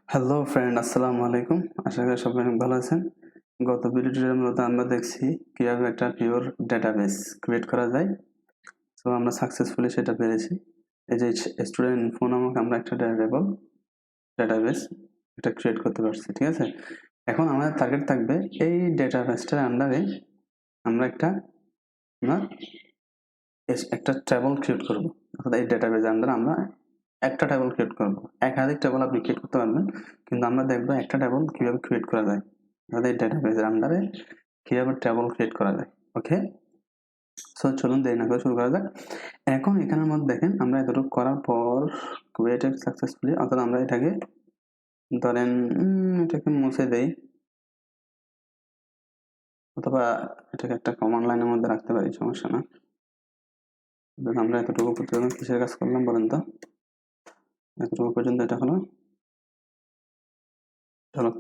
Hello friend, আসসালামু আলাইকুম। আশা করি সবাই অনেক ভালো আছেন। গত ভিডিওটিতে মূলত আমরা দেখছি কিভাবে একটা পিওর ডেটাবেস ক্রিয়েট করা যায়। সো আমরা সাকসেসফুলি সেটা পেরেছি। এই যে স্টুডেন্ট ইনফো নামক আমরা একটা ডেটাবেস এটা ক্রিয়েট করতে পারছি, ঠিক আছে। এখন আমাদের টার্গেট থাকবে এই ডেটাবেসটার আন্ডারে আমরা একটা টেবল ক্রিয়েট করব। অর্থাৎ এই ডেটাবেসের আন্ডারে আমরা একটা টেবল ক্রিয়েট করব। একাধিক টেবল আপনি ক্রিয়েট করতে পারবেন, কিন্তু আমরা দেখবো একটা টেবল কিভাবে ক্রিয়েট করা যায়, অর্থাৎ এই ডেটাবেসের আন্ডারে কিভাবে টেবল ক্রিয়েট করা যায়। ওকে, সো চলুন দেরি না করে শুরু করা যাক। এখন এখানের মধ্যে দেখেন আমরা এতটুকু করার পর ক্রিয়েটেড সাকসেসফুলি, অর্থাৎ আমরা এটাকে ধরেন এটাকে মুছে দেই, অথবা এটাকে একটা কমান্ড লাইনের মধ্যে রাখতে পারি, সমস্যা না। আমরা এতটুকু পর্যন্ত কিসের কাজ করলাম বলেন তো? এতটুকু পর্যন্ত এটা হলো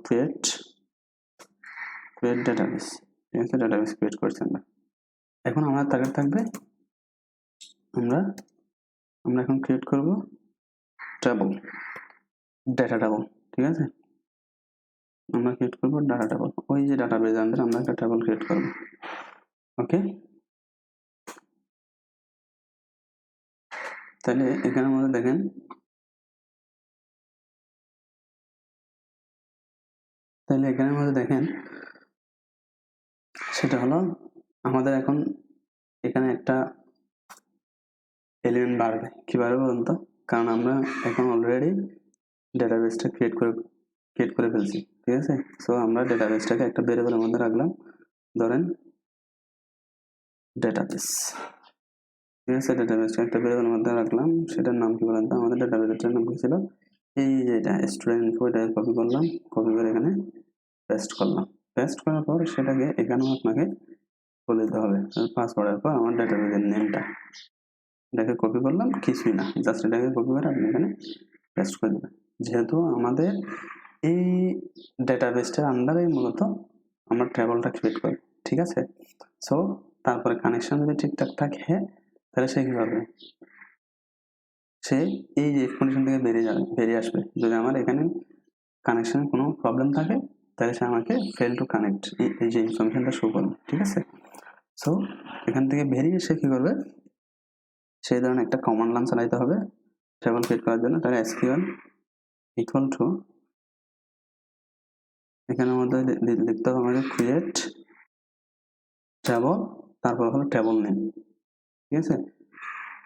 ক্রিয়েট ডেটাবেস, ঠিক আছে। ডেটাবেস ক্রিয়েট করছি আমরা। এখন আমার টার্গেট থাকবে আমরা এখন ক্রিয়েট করব টেবল, ডেটা টেবল, ঠিক আছে। আমরা ক্রিয়েট করব ডাটা টেবল। ওই যে ডাটাবেস আন্ডারে আমরা একটা টেবল ক্রিয়েট করব। ওকে, তাহলে এখানের মধ্যে দেখেন সেটা হলো আমাদের এখন এখানে একটা এলিমেন্ট বাড়বে। কি বাড়বে বলুন তো? কারণ আমরা এখন অলরেডি ডেটাবেসটা ক্রিয়েট করে ফেলছি, ঠিক আছে। সো আমরা ডেটাবেসটাকে একটা ভেরিয়েবলের মধ্যে রাখলাম, ধরেন ডেটাবেস, ঠিক আছে। ডেটাবেসটা একটা ভেরিয়েবলের মধ্যে রাখলাম, সেটার নাম কি বলেন তো? আমাদের ডেটাবেসটার নাম কি ছিল? এই যেটা স্টুডেন্ট ইনফো, এটা কপি করলাম, কপি করে এখানে পেস্ট করলাম। পেস্ট করার পর সেটাকে এখানেও আপনাকে বলে দিতে হবে পাসওয়ার্ডের পর আমার ডেটাবেসের নেমটা। এটাকে কপি করলাম, কিছুই না, জাস্ট এটাকে কপি করে আপনি এখানে পেস্ট করে দেবেন। যেহেতু আমাদের এই ডেটাবেসটার আন্ডারে মূলত আমরা টেবলটা ক্রিয়েট করি, ঠিক আছে। সো তারপরে কানেকশন যদি ঠিকঠাক থাকে তাহলে সে কি করবে? সে এই যে কন্ডিশন থেকে বেরিয়ে আসবে। যদি আমার এখানে কানেকশনে কোনো প্রবলেম থাকে তাহলে সে আমাকে ফেল টু কানেক্ট এই যে ইনফরমেশনটা শো করবে, ঠিক আছে। সো এখান থেকে বেরিয়ে সে কি করবে? সেই ধরনের একটা কমান্ড লাইন চালাইতে হবে টেবল ক্রিয়েট করার জন্য। তাহলে এসকিউএল ইকুয়াল টু, এখানের মধ্যে লিখতে হবে আমাকে ক্রিয়েট টেবল, তারপর হলো টেবল নেম, ঠিক আছে।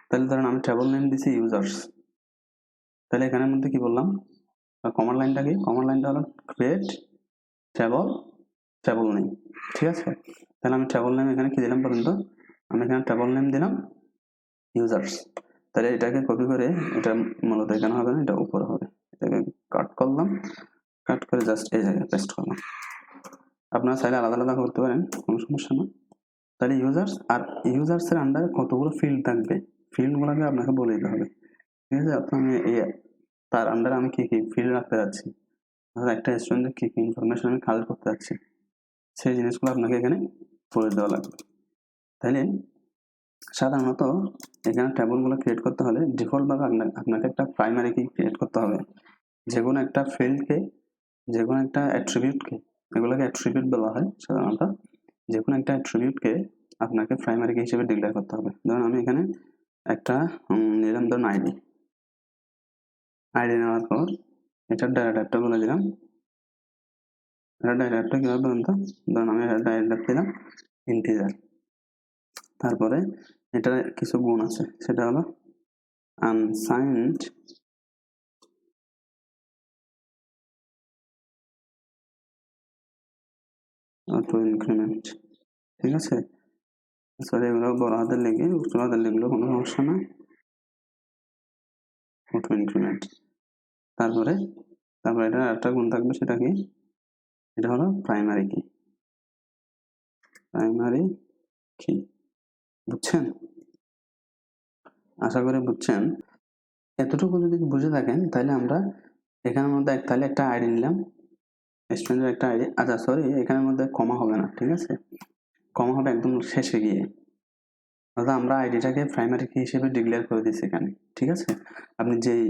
তাহলে ধরেন আমি টেবল নেম দিছি ইউজার্স। তাহলে এখানের মধ্যে কি বললাম? কমান্ড লাইনটা কি? কমান্ড লাইনটা হলো ক্রিয়েট টেবল নেম, ঠিক আছে। তাহলে আমি টেবল নেম এখানে কি দিলাম বলুন তো? আমি এখানে টেবল নেম দিলাম ইউজার্স। তাহলে এটাকে কপি করে, এটা মূলত এখানে হবে না, এটা উপরে হবে। এটাকে কাট করলাম, কাট করে জাস্ট এই জায়গায় পেস্ট করলাম। আপনারা চাইলে আলাদা আলাদা করতে পারেন, কোনো সমস্যা না। তাহলে ইউজার্স, আর ইউজার্সের আন্ডারে কতগুলো ফিল্ড থাকবে, ফিল্ডগুলোকে আপনাকে বলে দিতে হবে, ঠিক আছে। আপনার তার আন্ডারে আমি কি কি ফিল্ড রাখতে যাচ্ছি, একটা স্টুডেন্টের কি কি ইনফরমেশন আমি কালেক্ট করতে যাচ্ছি, সেই জিনিসগুলো আপনাকে এখানে বলে দেওয়া লাগবে। তাহলে সাধারণত এখানে টেবলগুলো ক্রিয়েট করতে হলে ডিফল্টভাবে আপনাকে একটা প্রাইমারি কি ক্রিয়েট করতে হবে। যে কোনো একটা ফিল্ডকে, যে কোনো একটা অ্যাট্রিবিউটকে, এগুলোকে অ্যাট্রিবিউট বলা হয় সাধারণত, যে কোনো একটা অ্যাট্রিবিউটকে আপনাকে প্রাইমারি কি হিসেবে ডিক্লেয়ার করতে হবে। ধরুন আমি এখানে একটা নিলাম, ধরুন আইডি নেওয়ার পর এটার ডাটা টাইপটা বলে দিলাম। এটা ডাটা টাইপটা কীভাবে বলুন তো? ধরুন আমি এটা ডাটা টাইপ দিলাম ইন্টিজার। তারপরে এটার কিছু গুণ আছে, সেটা হলো আনসাইন্ড অটো ইনক্রিমেন্ট, ঠিক আছে। সরি, এগুলো বড় হাতের লিখে, ছোট হাতের লিখলেও কোনো সমস্যা না। Auto increment. তারপরে এটা একটা গুণ থাকবে, সেটা কি? এটা হলো প্রাইমারি কি, বুঝছেন? আশা করি বুঝছেন। এতটুকু যদি বুঝে থাকেন তাহলে আমরা এখানের মধ্যে তাহলে একটা আইডি নিলাম, স্টুডেন্টের একটা আইডি। আচ্ছা সরি, এখানের মধ্যে কমা হবে না, ঠিক আছে। কমা হবে একদম শেষে গিয়ে। অর্থাৎ আমরা আইডিটাকে প্রাইমারি কি হিসেবে ডিক্লেয়ার করে দিচ্ছি এখানে, ঠিক আছে। আপনি যেই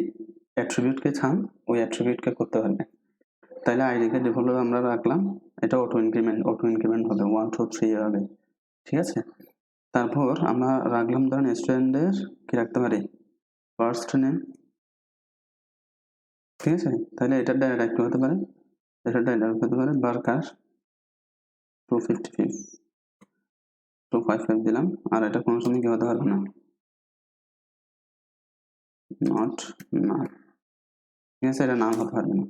অ্যাট্রিবিউটকে চান ওই অ্যাট্রিবিউটকে করতে পারবেন। তাহলে আইডিকে ডিফল্ট ভাবে আমরা রাখলাম, এটা অটো ইনক্রিমেন্ট হবে 1 2 3 এভাবে, ঠিক আছে। তারপর আমরা রাখলাম ধরেন স্টুডেন্টের কি রাখতে পারি, ফার্স্ট নেম, ঠিক আছে। তাহলে এটার ডাটা টাইপ হতে পারে, এটার ডাটা টাইপ হতে পারে বার্কার 255 দিলাম, আর এটা কোনো সময় কি হতে পারবে না, নট নাল, ঠিক আছে, এটা নাম হতে পারবে না।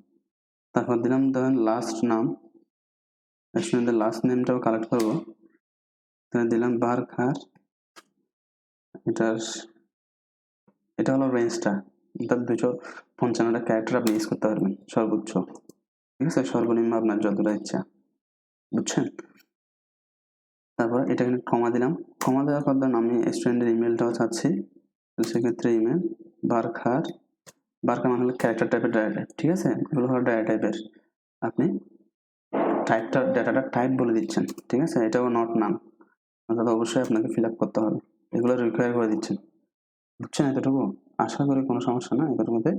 তারপর দিলাম ধরেন লাস্ট নাম, স্টুডেন্টের লাস্ট নেমটাও কালেক্ট করবো, তাহলে দিলাম বার্কার, এটা হলো রেঞ্জটা, অর্থাৎ 255টা ক্যারেক্টার আপনি ইউজ করতে পারবেন সর্বোচ্চ, ঠিক আছে, সর্বনিম্ন আপনার যতটা ইচ্ছা, বুঝছেন। তারপর এটা এখানে কমা দিলাম, কমা দেওয়ার পর ধরুন আমি স্টুডেন্টের ইমেলটাও চাচ্ছি, সেক্ষেত্রে ইমেল বার্কার মানে হলো ক্যারেক্টার টাইপের ডাটা টাইপ, ঠিক আছে, এগুলো হলো ডাটা টাইপের, আপনি ডাটাটা টাইপ বলে দিচ্ছেন, ঠিক আছে, এটাও নট নাম, অর্থাৎ অবশ্যই আপনাকে ফিল আপ করতে হবে, এগুলো রিকোয়ার করে দিচ্ছেন, বুঝছেন এতটুকু, আশা করি কোনো সমস্যা না এতটুকুতে।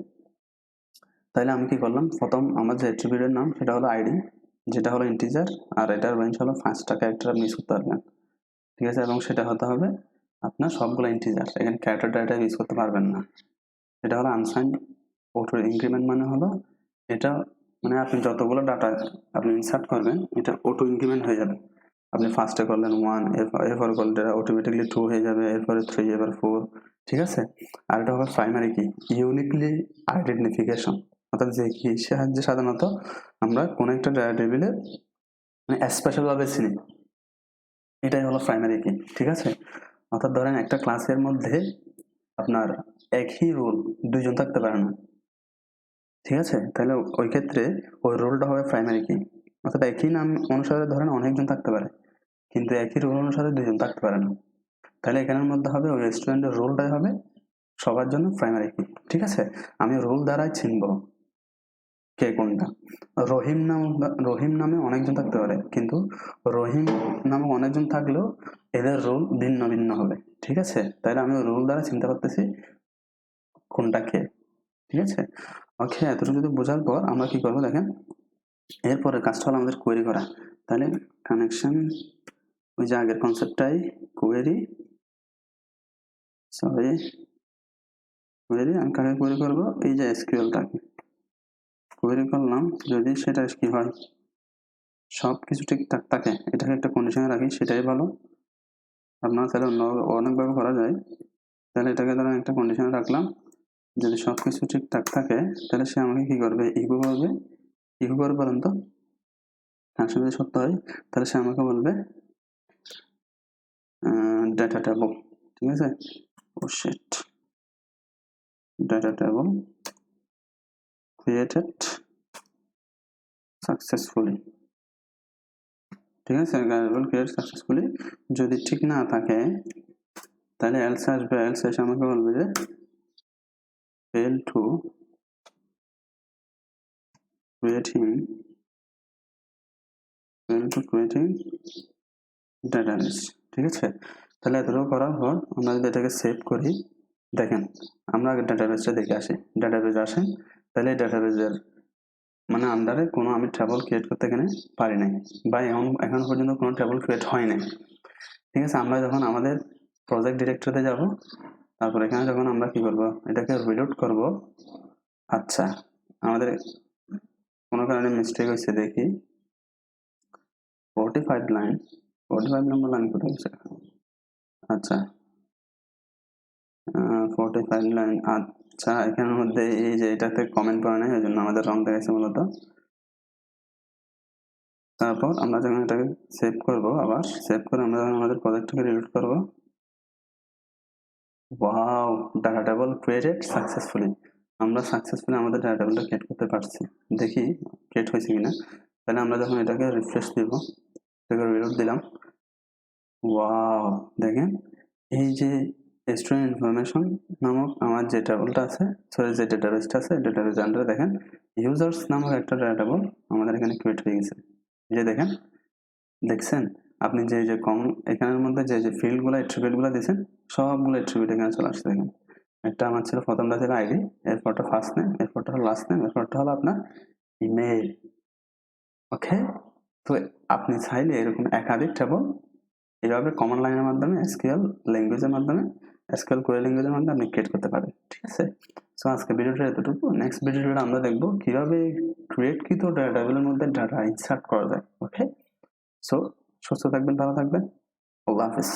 তাহলে আমি কি করলাম, প্রথম আমার যে অ্যাট্রিবিউটের নাম সেটা হলো আইডি, যেটা হলো ইন্টিজার, আর এটার রেঞ্জ হলো 5টা ক্যারেক্টার আপনি ইউজ করতে পারবেন, ঠিক আছে, এবং সেটা হতে হবে আপনার সবগুলো ইন্টিজার, এখানে ক্যারেক্টার ডাটা ইউজ করতে পারবেন না। এটা হলো আনসাইন অটো ইনক্রিমেন্ট, মানে হলো এটা মানে আপনি যতগুলো ডাটা আপনি ইনসার্ট করবেন এটা অটো ইনক্রিমেন্ট হয়ে যাবে, আপনি ফার্স্টে করলেন 1, এরপর করলে এটা অটোমেটিকলি 2 হয়ে যাবে, এরপরে 3, এবার 4, ঠিক আছে। আর এটা হবে প্রাইমারি কি, ইউনিকলি আইডেন্টিফিকেশন, অর্থাৎ যে কি সাহায্যে সাধারণত আমরা কোনো একটা ডাটা টেবিলে মানে স্পেশাল ভাবে চিনি, এটাই হলো প্রাইমারি কি, ঠিক আছে। অর্থাৎ ধরেন একটা ক্লাসের মধ্যে আপনার একই রোল 2জন থাকতে পারে না, ঠিক আছে, তাহলে ওই ক্ষেত্রে ওই রোলটা হবে প্রাইমারি কি, অর্থাৎ একই নাম অনুসারে ধরেন অনেকজন থাকতে পারে, কিন্তু একই রোল অনুসারে 2জন থাকতে পারে না, তাহলে এখানের মধ্যে হবে ওই স্টুডেন্টের রোলটাই হবে সবার জন্য প্রাইমারি কি, ঠিক আছে। আমি রোল দ্বারাই চিনব কে কোনটা। রহিম নামে অনেকজন থাকতে পারে, কিন্তু রহিম নামে অনেকজন থাকলেও এদের রোল ভিন্ন ভিন্ন হবে, ঠিক আছে, তাহলে আমি রোল দ্বারা চিন্তা করতেছি কোনটা কে, ঠিক আছে। ওকে, এতটুকু যদি বোঝার পর আমরা কি করবো দেখেন, এরপরে কাজটা হলো আমাদের কোয়েরি করা, তাহলে কানেকশন ওই যে আগের কনসেপ্টটাই কোয়েরি আমি কাকে কোয়েরি করবো, এই যে এসকিউএলটাকে কোয়েরি করলাম, যদি সেটা কি হয় সবকিছু ঠিকঠাক থাকে, এটাকে একটা কন্ডিশনে রাখি, সেটাই ভালো, আপনার তাহলে অনেকভাবে করা যায়, তাহলে এটাকে ধরেন একটা কন্ডিশনে রাখলাম, যদি সবকিছু ঠিকঠাক থাকে তাহলে সে আমাকে কি করবে, ইকো করবে বলেন তো, কানেকশন যদি সত্য হয় তাহলে সে আমাকে বলবে ডাটা টেবল, ঠিক আছে, ও sheet, data table created successfully, ঠিক আছে, ভ্যারিয়েবল ক্রিয়েট সাকসেসফুলি, যদি ঠিক না থাকে তাহলে এলস আসবে, এলস এসে আমাকে বলবে যে fail to creating database, ঠিক আছে। তাহলে এতটুকু করার পর আমরা যদি এটাকে সেভ করি, দেখেন আমরা আগে ডাটাবেসটা দেখে আসি, ডাটাবেস আসেন, তাহলে ডাটাবেসের মানে আন্ডারে কোনো আমি টেবল ক্রিয়েট করতে এখানে পারি নাই, বা এখন পর্যন্ত কোনো টেবল ক্রিয়েট হয় নাই, ঠিক আছে। আমরা যখন আমাদের প্রজেক্ট ডিরেক্টরিতে যাব, তারপর এখানে যখন আমরা কি করব, এটাকে রিলোড করব, আচ্ছা আমাদের কোনো কারণে মিস্টেক হয়েছে দেখি, 45 নম্বর লাইন কোথায় গেছে, আচ্ছা 45 লাইন, আচ্ছা এখানের মধ্যে এই যে এটাতে কমেন্ট করে নাই, ওই জন্য আমাদের রং দেখাচ্ছে মূলত। তারপর আমরা যখন এটাকে সেভ করব, আবার সেভ করে আমরা যখন আমাদের প্রজেক্টটাকে রিলোড করব, wow, data table created successfully, আমরা সাকসেসফুলি আমাদের ডাটা টেবলটা ক্রিয়েট করতে পারছি, দেখি ক্রিয়েট হয়েছে কিনা। তাহলে আমরা যখন এটাকে রিফ্রেশ দিব, এটাকে রিলোড দিলাম, ওয়াও দেখেন এই যে স্টুডেন্ট ইনফরমেশন নামক আমার যে টেবলটা আছে, সরি যে ডেটাবেসটা আছে, ডেটাবেস আন্ডারে দেখেন ইউজার্স নামক একটা ডাটা টেবল আমাদের এখানে ক্রিয়েট হয়ে গেছে, যে দেখেন দেখছেন আপনি যে যে কম এখানের মধ্যে যে যে ফিল্ডগুলো অ্যাট্রিবিউটগুলো দিয়েছেন সবগুলো অ্যাট্রিবিউট এখানে চলে আসছে, দেখেন একটা আমার ছিল, প্রথমটা ছিল আইডি, এরপরটা ফার্স্ট নেম, এরপরটা হলো লাস্ট নেম, এরপরটা হলো আপনার ইমেল, ওকে, তো আপনি চাইলে এরকম একাধিক টেবল এইভাবে কমান্ড লাইনের মাধ্যমে এসকিউএল ল্যাঙ্গুয়েজের মাধ্যমে এসকিউএল কোয়েরি ল্যাঙ্গুয়েজের মাধ্যমে আপনি ক্রিয়েট করতে পারেন। ঠিক আছে, সো আজকে ভিডিওটা এতটুকু। নেক্সট ভিডিওটা আমরা দেখবো কিভাবে ক্রিয়েটকৃত ডাটা টেবিলের মধ্যে ডাটা ইনসার্ট করা যায়। ওকে, সো সুস্থ থাকবেন, ভালো থাকবেন, আল্লাহ হাফিজ।